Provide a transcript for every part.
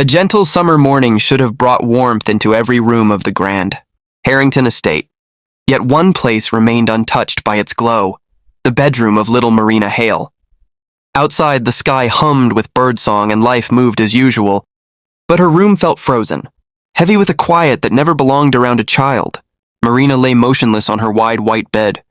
A gentle summer morning should have brought warmth into every room of the Grand Harrington estate. Yet one place remained untouched by its glow, the bedroom of little Marina Hail. Outside, the sky hummed with birdsong and life moved as usual, but her room felt frozen, heavy with a quiet that never belonged around a child. Marina lay motionless on her wide white bed,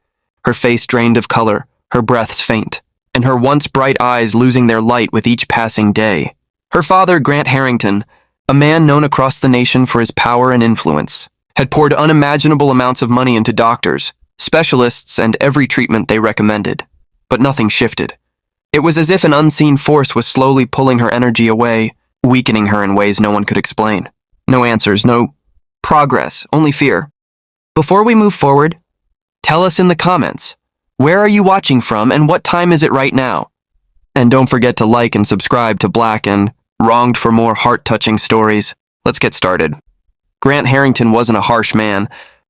her face drained of color, her breaths faint, and her once bright eyes losing their light with each passing day. Her father, Grant Harrington, a man known across the nation for his power and influence, had poured unimaginable amounts of money into doctors, specialists, and every treatment they recommended. But nothing shifted. It was as if an unseen force was slowly pulling her energy away, weakening her in ways no one could explain. No answers, no progress, only fear. Before we move forward, tell us in the comments, where are you watching from and what time is it right now? And don't forget to like and subscribe to Black and Wronged for more heart-touching stories. Let's get started. Grant Harrington wasn't a harsh man,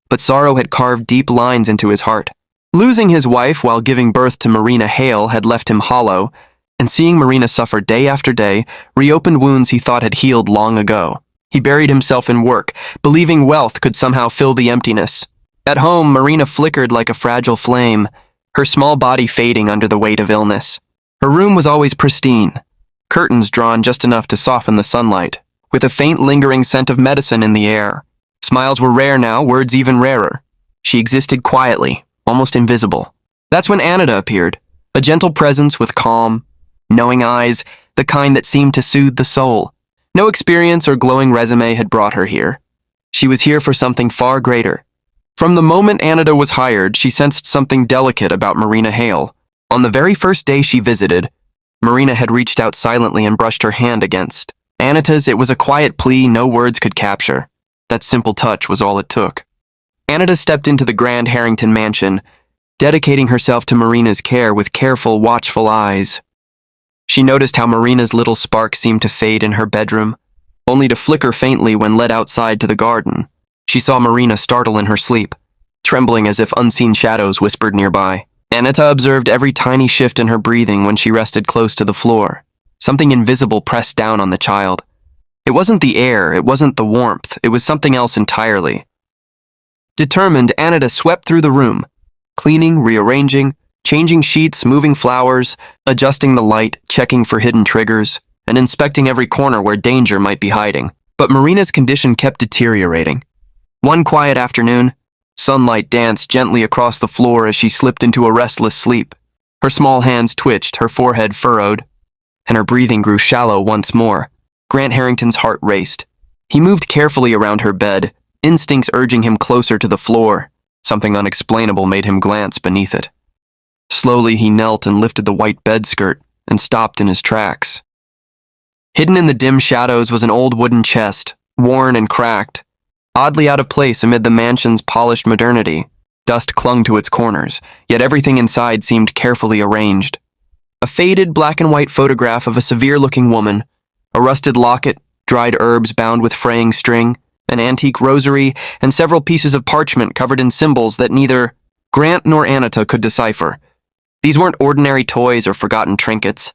but sorrow had carved deep lines into his heart. Losing his wife while giving birth to Marina Hail had left him hollow, and seeing Marina suffer day after day reopened wounds he thought had healed long ago. He buried himself in work, believing wealth could somehow fill the emptiness. At home, Marina flickered like a fragile flame, her small body fading under the weight of illness. Her room was always pristine, curtains drawn just enough to soften the sunlight, with a faint lingering scent of medicine in the air. Smiles were rare now, words even rarer. She existed quietly, almost invisible. That's when Anneta appeared, a gentle presence with calm, knowing eyes, the kind that seemed to soothe the soul. No experience or glowing resume had brought her here. She was here for something far greater. From the moment Anneta was hired, she sensed something delicate about Marina Hail. On the very first day she visited, Marina had reached out silently and brushed her hand against Anneta's. It was a quiet plea no words could capture. That simple touch was all it took. Anneta stepped into the Grant Harrington mansion, dedicating herself to Marina's care with careful, watchful eyes. She noticed how Marina's little spark seemed to fade in her bedroom, only to flicker faintly when led outside to the garden. She saw Marina startle in her sleep, trembling as if unseen shadows whispered nearby. Anneta observed every tiny shift in her breathing when she rested close to the floor. Something invisible pressed down on the child. It wasn't the air, it wasn't the warmth, it was something else entirely. Determined, Anneta swept through the room, cleaning, rearranging, changing sheets, moving flowers, adjusting the light, checking for hidden triggers, and inspecting every corner where danger might be hiding. But Marina's condition kept deteriorating. One quiet afternoon, sunlight danced gently across the floor as she slipped into a restless sleep. Her small hands twitched, her forehead furrowed, and her breathing grew shallow once more. Grant Harrington's heart raced. He moved carefully around her bed, instincts urging him closer to the floor. Something unexplainable made him glance beneath it. Slowly, he knelt and lifted the white bed skirt and stopped in his tracks. Hidden in the dim shadows was an old wooden chest, worn and cracked, oddly out of place amid the mansion's polished modernity. Dust clung to its corners, yet everything inside seemed carefully arranged. A faded black and white photograph of a severe-looking woman, a rusted locket, dried herbs bound with fraying string, an antique rosary, and several pieces of parchment covered in symbols that neither Grant nor Anneta could decipher. These weren't ordinary toys or forgotten trinkets.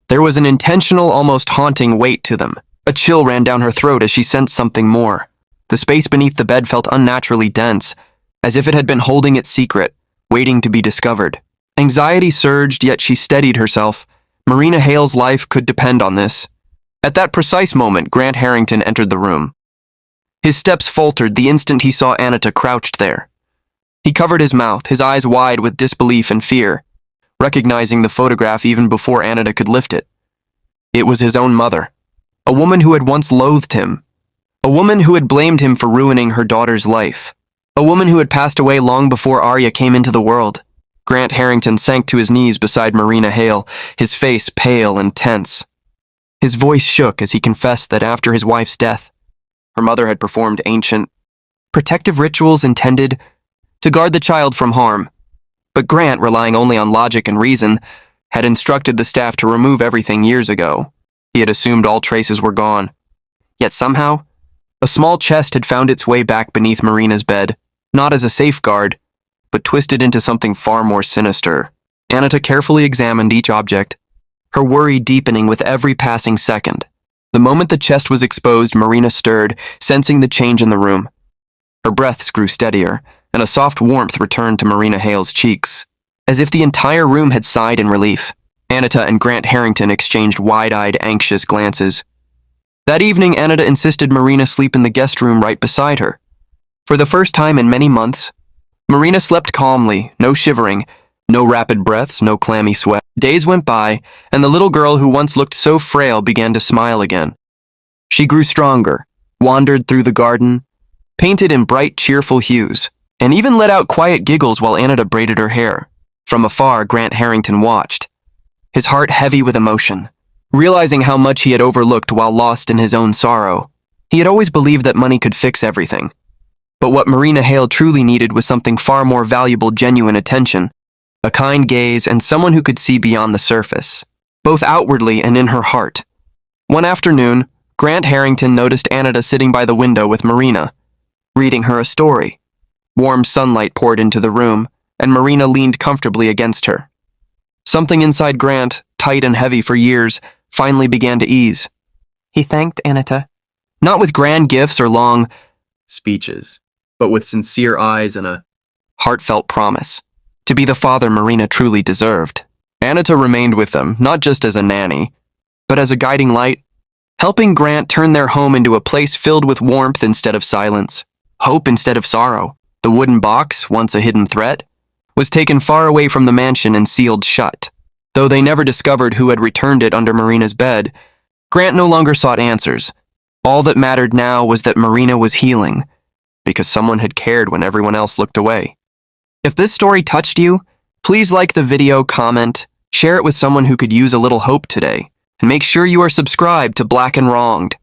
There was an intentional, almost haunting weight to them. A chill ran down her throat as she sensed something more. The space beneath the bed felt unnaturally dense, as if it had been holding its secret, waiting to be discovered. Anxiety surged, yet she steadied herself. Marina Hail's life could depend on this. At that precise moment, Grant Harrington entered the room. His steps faltered the instant he saw Anneta crouched there. He covered his mouth, his eyes wide with disbelief and fear, recognizing the photograph even before Anneta could lift it. It was his own mother, a woman who had once loathed him, a woman who had blamed him for ruining her daughter's life, a woman who had passed away long before Arya came into the world. Grant Harrington sank to his knees beside Marina Hail, his face pale and tense. His voice shook as he confessed that after his wife's death, her mother had performed ancient, protective rituals intended to guard the child from harm. But Grant, relying only on logic and reason, had instructed the staff to remove everything years ago. He had assumed all traces were gone. Yet somehow, a small chest had found its way back beneath Marina's bed, not as a safeguard, but twisted into something far more sinister. Anneta carefully examined each object, her worry deepening with every passing second. The moment the chest was exposed, Marina stirred, sensing the change in the room. Her breaths grew steadier, and a soft warmth returned to Marina Hale's cheeks, as if the entire room had sighed in relief. Anneta and Grant Harrington exchanged wide-eyed, anxious glances. That evening, Anneta insisted Marina sleep in the guest room right beside her. For the first time in many months, Marina slept calmly, no shivering, no rapid breaths, no clammy sweat. Days went by, and the little girl who once looked so frail began to smile again. She grew stronger, wandered through the garden, painted in bright, cheerful hues, and even let out quiet giggles while Anneta braided her hair. From afar, Grant Harrington watched, his heart heavy with emotion, realizing how much he had overlooked while lost in his own sorrow. He had always believed that money could fix everything. But what Marina Hail truly needed was something far more valuable: genuine attention, a kind gaze, and someone who could see beyond the surface, both outwardly and in her heart. One afternoon, Grant Harrington noticed Anneta sitting by the window with Marina, reading her a story. Warm sunlight poured into the room, and Marina leaned comfortably against her. Something inside Grant, tight and heavy for years, finally began to ease. He thanked Anneta, not with grand gifts or long speeches, but with sincere eyes and a heartfelt promise to be the father Marina truly deserved. Anneta remained with them, not just as a nanny, but as a guiding light, helping Grant turn their home into a place filled with warmth instead of silence, hope instead of sorrow. The wooden box, once a hidden threat, was taken far away from the mansion and sealed shut. Though they never discovered who had returned it under Marina's bed, Grant no longer sought answers. All that mattered now was that Marina was healing, because someone had cared when everyone else looked away. If this story touched you, please like the video, comment, share it with someone who could use a little hope today, and make sure you are subscribed to Black and Wronged.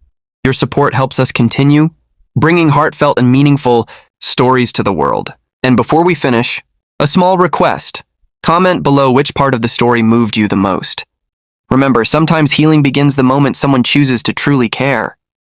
Your support helps us continue bringing heartfelt and meaningful stories to the world. And before we finish, a small request. Comment below which part of the story moved you the most. Remember, sometimes healing begins the moment someone chooses to truly care.